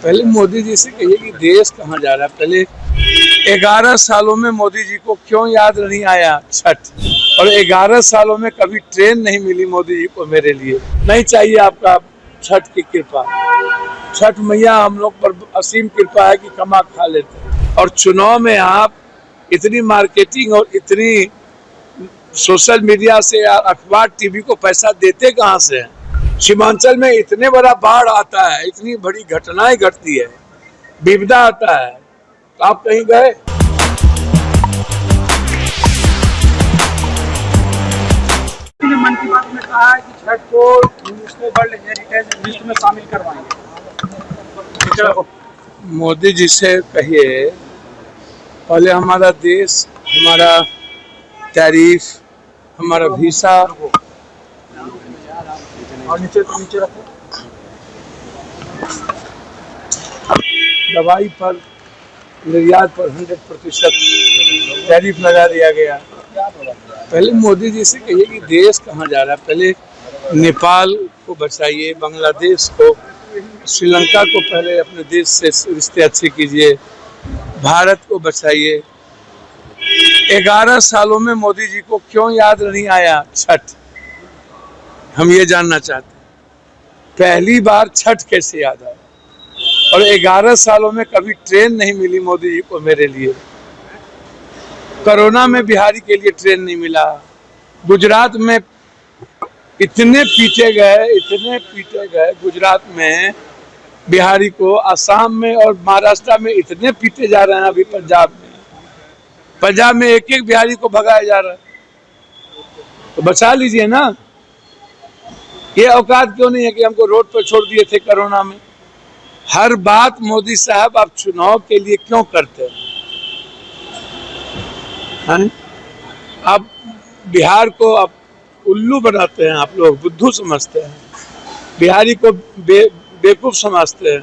पहले मोदी जी से कहिए कि देश कहाँ जा रहा है। पहले 11 सालों में मोदी जी को क्यों याद नहीं आया छठ, और 11 सालों में कभी ट्रेन नहीं मिली मोदी जी को। मेरे लिए नहीं चाहिए आपका छठ की कृपा। छठ मैया हम लोग पर असीम कृपा है कि कमा खा लेते हैं। और चुनाव में आप इतनी मार्केटिंग और इतनी सोशल मीडिया से या अखबार टीवी को पैसा देते कहाँ से हैं? सीमांचल में इतने बड़ा बाढ़ आता है, इतनी बड़ी घटनाएं घटती है, विपदा आता है, तो आप कहीं गए? मन की बात में कहा है कि छठ को यूनेस्को वर्ल्ड हेरिटेज लिस्ट में शामिल करवाएंगे। मोदी जी से कहिए पहले हमारा देश, हमारा टैरिफ, हमारा वीसा और नीचे रखो, दवाई पर निर्यात पर 100% टैरिफ लगा दिया गया। पहले मोदी जी से कहिए कि देश कहाँ जा रहा है। पहले नेपाल को बचाइए, बांग्लादेश को, श्रीलंका को पहले अपने देश से रिश्ते अच्छे कीजिए, भारत को बचाइए। 11 सालों में मोदी जी को क्यों याद नहीं आया छठ, हम ये जानना चाहते हैं। पहली बार छठ कैसे याद आया, और 11 सालों में कभी ट्रेन नहीं मिली मोदी जी को। मेरे लिए कोरोना में बिहारी के लिए ट्रेन नहीं मिला। गुजरात में इतने पीटे गए गुजरात में बिहारी को। असम में और महाराष्ट्र में इतने पीटे जा रहे हैं। अभी पंजाब में एक बिहारी को भगाया जा रहा है। तो बचा लीजिए ना। ये औकात क्यों नहीं है कि हमको रोड पर छोड़ दिए थे कोरोना में। हर बात मोदी साहब आप चुनाव के लिए क्यों करते हैं? आप बिहार को आप उल्लू बनाते हैं, आप लोग बुद्धू समझते हैं, बिहारी को बेवकूफ समझते हैं।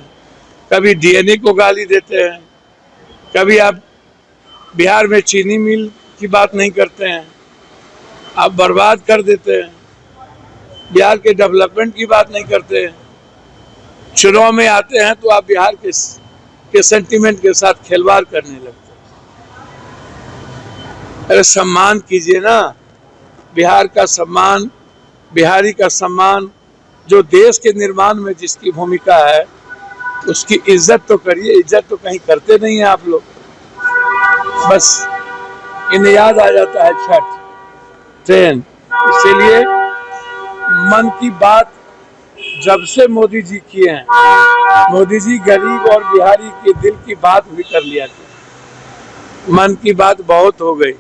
कभी डीएनए को गाली देते हैं, कभी आप बिहार में चीनी मिल की बात नहीं करते हैं, आप बर्बाद कर देते हैं। बिहार के डेवलपमेंट की बात नहीं करते हैं। चुनाव में आते हैं तो आप बिहार के सेंटीमेंट के साथ खिलवाड़ करने लगते हैं। अरे सम्मान कीजिए ना, बिहार का सम्मान, बिहारी का सम्मान, जो देश के निर्माण में जिसकी भूमिका है उसकी इज्जत तो करिए। इज्जत तो कहीं करते नहीं है आप लोग। बस इन्हें याद आ जाता है छठ, ट्रेन। इसीलिए मन की बात जब से मोदी जी किए हैं, मोदी जी गरीब और बिहारी के दिल की बात भी कर लिया था। मन की बात बहुत हो गई।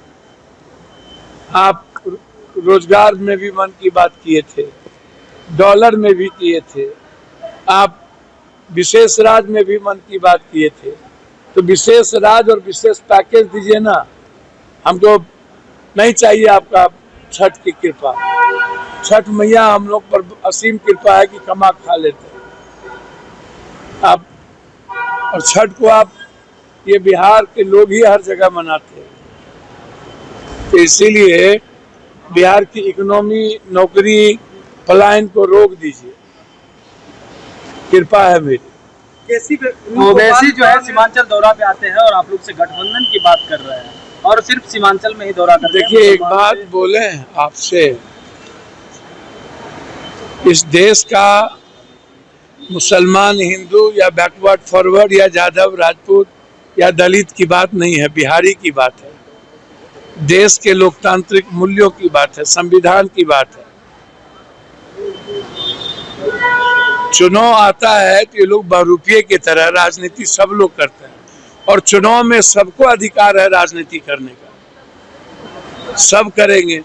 आप रोजगार में भी मन की बात किए थे, डॉलर में भी किए थे, आप विशेष राज में भी मन की बात किए थे। तो विशेष राज और विशेष पैकेज दीजिए ना। हमको नहीं चाहिए आपका छठ की कृपा। छठ मैया हम लोग पर असीम कृपा है कि कमा खा लेते हैं आप। और छठ को आप, ये बिहार के लोग ही हर जगह मनाते हैं। तो इसीलिए बिहार की इकोनॉमी, नौकरी, पलायन को रोक दीजिए, कृपा है मेरी। ओवैसी जो है सीमांचल दौरा पे आते हैं और आप लोग से गठबंधन की बात कर रहे हैं और सिर्फ सीमांचल में ही दौरा करते हैं। देखिए, एक बात बोले आपसे, इस देश का मुसलमान, हिंदू या बैकवर्ड फॉरवर्ड या यादव, राजपूत या दलित की बात नहीं है, बिहारी की बात है। देश के लोकतांत्रिक मूल्यों की बात है, संविधान की बात है। चुनाव आता है तो ये लोग बहरूपिये की तरह राजनीति सब लोग करते हैं, और चुनाव में सबको अधिकार है राजनीति करने का। सब करेंगे,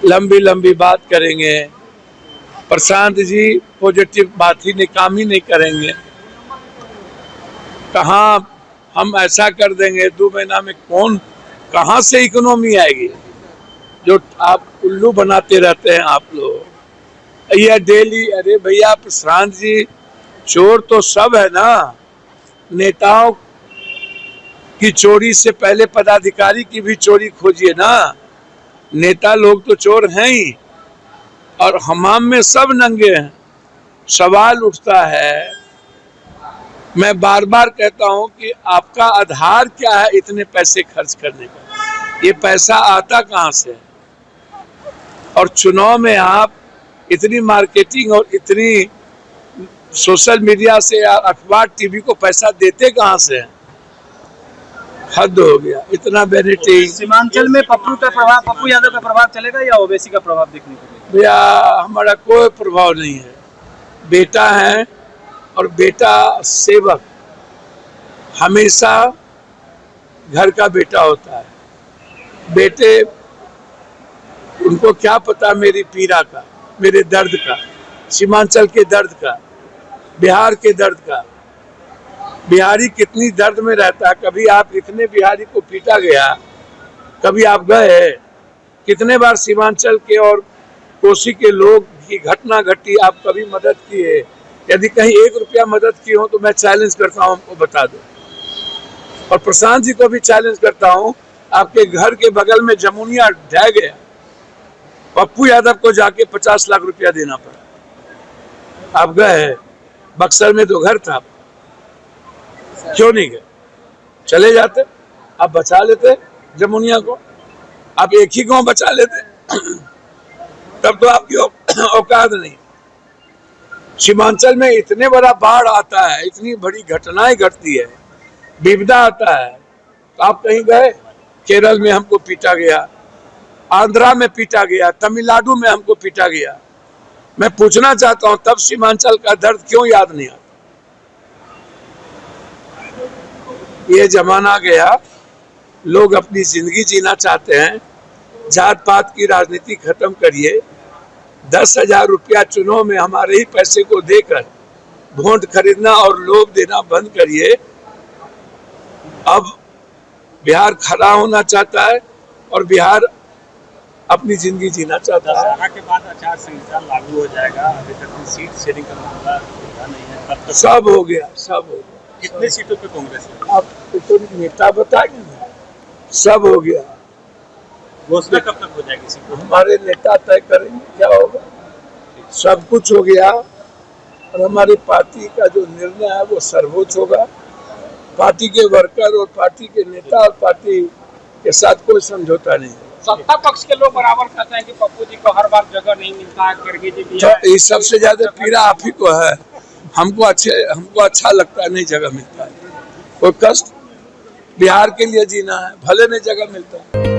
लंबी लंबी बात करेंगे। प्रशांत जी पॉजिटिव बात ही नहीं, काम ही नहीं करेंगे। कहाँ हम ऐसा कर देंगे 2 महीना में, कहाँ से इकोनॉमी आएगी? जो आप उल्लू बनाते रहते हैं आप लोग, ये डेली। अरे भैया प्रशांत जी, चोर तो सब है ना। नेताओं की चोरी से पहले पदाधिकारी की भी चोरी खोजिए ना। नेता लोग तो चोर हैं ही, और हमाम में सब नंगे हैं। सवाल उठता है मैं बार बार कहता हूं कि आपका आधार क्या है इतने पैसे खर्च करने का? ये पैसा आता कहां से है? और चुनाव में आप इतनी मार्केटिंग और इतनी सोशल मीडिया से या अखबार टीवी को पैसा देते कहां से हैं? हद हो गया, इतना बेनिफिट। सीमांचल में पप्पू यादव का प्रभाव चलेगा या ओवैसी का प्रभाव देखने को मिलेगा? भैया हमारा कोई प्रभाव नहीं है। बेटा है और बेटा सेवक हमेशा घर का बेटा होता है। बेटे उनको क्या पता मेरी पीड़ा का, मेरे दर्द का, सीमांचल के दर्द का, बिहार के दर्द का। बिहारी कितनी दर्द में रहता है। कभी आप इतने बिहारी को पीटा गया, कभी आप गए? कितने बार सीमांचल के और कोसी के लोग की घटना घटी, आप कभी मदद किए? यदि कहीं 1 रुपया मदद की हो तो मैं चैलेंज करता हूं, हमको बता दो। और प्रशांत जी को भी चैलेंज करता हूं, आपके घर के बगल में जमुनिया ढह गया, पप्पू यादव को जाके 50 लाख रुपया देना पड़ा। आप गए? बक्सर में तो घर था, क्यों नहीं गए? चले जाते, आप बचा लेते जमुनिया को, आप एक ही गांव बचा लेते। तब तो आपकी औकात नहीं। सीमांचल में इतने बड़ा बाढ़ आता है, इतनी बड़ी घटनाएं घटती है, विपदा आता है, तो आप कहीं गए? केरल में हमको पीटा गया, आंध्रा में पीटा गया, तमिलनाडु में हमको पीटा गया। मैं पूछना चाहता हूं तब सीमांचल का दर्द क्यों याद नहीं आता? ये जमाना गया, लोग अपनी जिंदगी जीना चाहते हैं। जात पात की राजनीति खत्म करिए। 10,000 रुपया चुनाव में हमारे ही पैसे को देकर वोट खरीदना और लोग देना बंद करिए। अब बिहार खड़ा होना चाहता है और बिहार अपनी जिंदगी जीना चाहता है। दशहरा के बाद आचार संहिता लागू हो जाएगा। अभी तक सीट शेयरिंग का मामला नहीं है, तब तक सब हो गया, सब हो गया। कितने सीटों पे कांग्रेस है? आप तो नेता बताएंगे। सब हो गया। घोषणा कब तक हो जाएगी सीटों? हमारे नेता तय करेंगे क्या होगा। सब कुछ हो गया और हमारी पार्टी का जो निर्णय है वो सर्वोच्च होगा। पार्टी के वर्कर और पार्टी के नेता और पार्टी के साथ कोई समझौता नहीं है। सत्ता पक्ष के लोग बराबर कहते हैं कि पप्पू जी को हर बार जगह नहीं मिलता है, खड़गे जी भी तो ये सबसे ज्यादा पीड़ा आप ही को है। हमको अच्छा लगता है, नहीं जगह मिलता है। कोई कष्ट बिहार के लिए जीना है, भले नहीं जगह मिलता है।